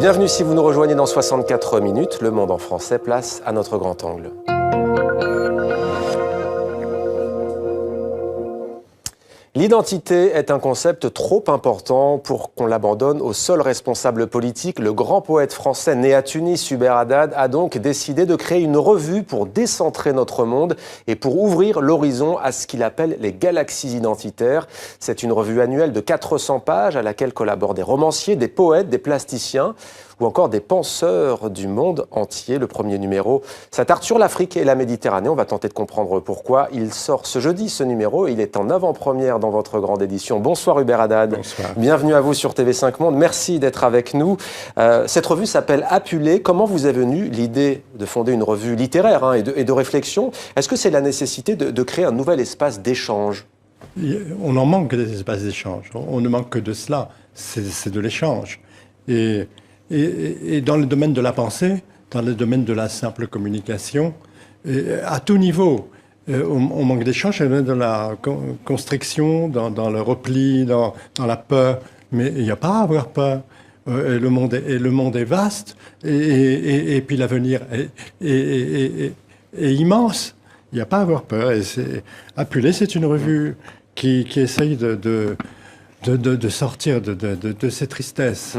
Bienvenue si vous nous rejoignez dans 64 minutes. Le Monde en français, place à notre grand angle. L'identité est un concept trop important pour qu'on l'abandonne au seul responsable politique. Le grand poète français né à Tunis, Hubert Haddad, a donc décidé de créer une revue pour décentrer notre monde et pour ouvrir l'horizon à ce qu'il appelle les galaxies identitaires. C'est une revue annuelle de 400 pages à laquelle collaborent des romanciers, des poètes, des plasticiens ou encore des penseurs du monde entier. Le premier numéro s'attarde sur l'Afrique et la Méditerranée. On va tenter de comprendre pourquoi. Il sort ce jeudi, ce numéro. Il est en avant-première dans votre grande édition. Bonsoir Hubert Haddad. Bonsoir. Bienvenue à vous sur TV5 Monde. Merci d'être avec nous. Cette revue s'appelle Apulé. Comment vous est venue l'idée de fonder une revue littéraire et de réflexion? Est-ce que c'est la nécessité de créer un nouvel espace d'échange? On en manque des espaces d'échange. On ne manque que de cela. C'est de l'échange. Et dans le domaine de la pensée, dans le domaine de la simple communication, à tout niveau, on manque d'échange dans la constriction, dans le repli, dans la peur. Mais il n'y a pas à avoir peur. Le monde est vaste et puis l'avenir est immense. Il n'y a pas à avoir peur. Et Apulé, c'est une revue qui essaye de sortir de ces tristesses.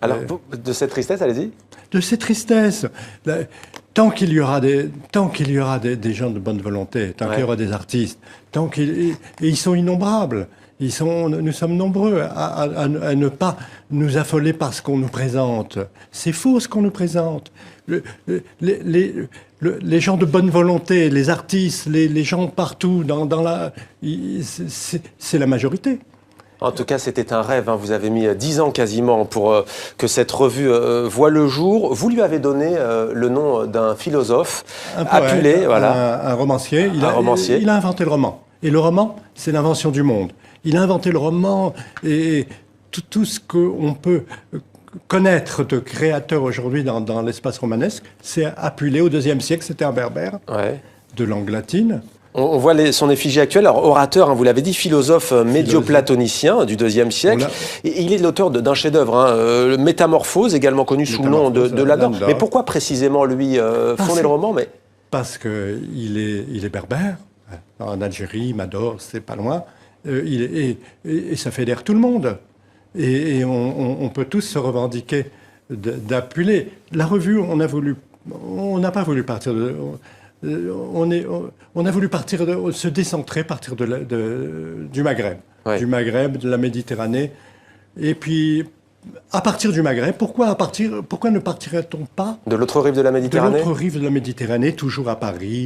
Alors, de cette tristesse, allez-y. De ces tristesses. Tant qu'il y aura des gens de bonne volonté, tant qu'il y aura des artistes, et ils sont innombrables. Nous sommes nombreux à ne pas nous affoler par ce qu'on nous présente. C'est faux ce qu'on nous présente. Les gens de bonne volonté, les artistes, les gens partout, c'est la majorité. En tout cas, c'était un rêve. Vous avez mis 10 ans quasiment pour que cette revue voie le jour. Vous lui avez donné le nom d'un philosophe, Apulé, voilà. Un romancier. romancier. Il a inventé le roman. Et le roman, c'est l'invention du monde. Il a inventé le roman et tout ce qu'on peut connaître de créateurs aujourd'hui dans l'espace romanesque, c'est Apulé. Au IIe siècle, c'était un berbère de langue latine. On voit son effigie actuelle. Alors, orateur, vous l'avez dit, philosophe médio-platonicien du IIe siècle. Et il est l'auteur d'un chef-d'œuvre, Métamorphose, également connu sous le nom de Landor. Mais pourquoi précisément lui fonder le roman? Parce qu'il est berbère. En Algérie, Mador, c'est pas loin. Et ça fédère tout le monde. Et on peut tous se revendiquer d'Apulé. La revue, on n'a pas voulu partir de... On a voulu se décentrer, partir du Maghreb. Du Maghreb, de la Méditerranée. Et puis, à partir du Maghreb, pourquoi ne partirait-on pas de l'autre rive de la Méditerranée? De l'autre rive de la Méditerranée, toujours à Paris.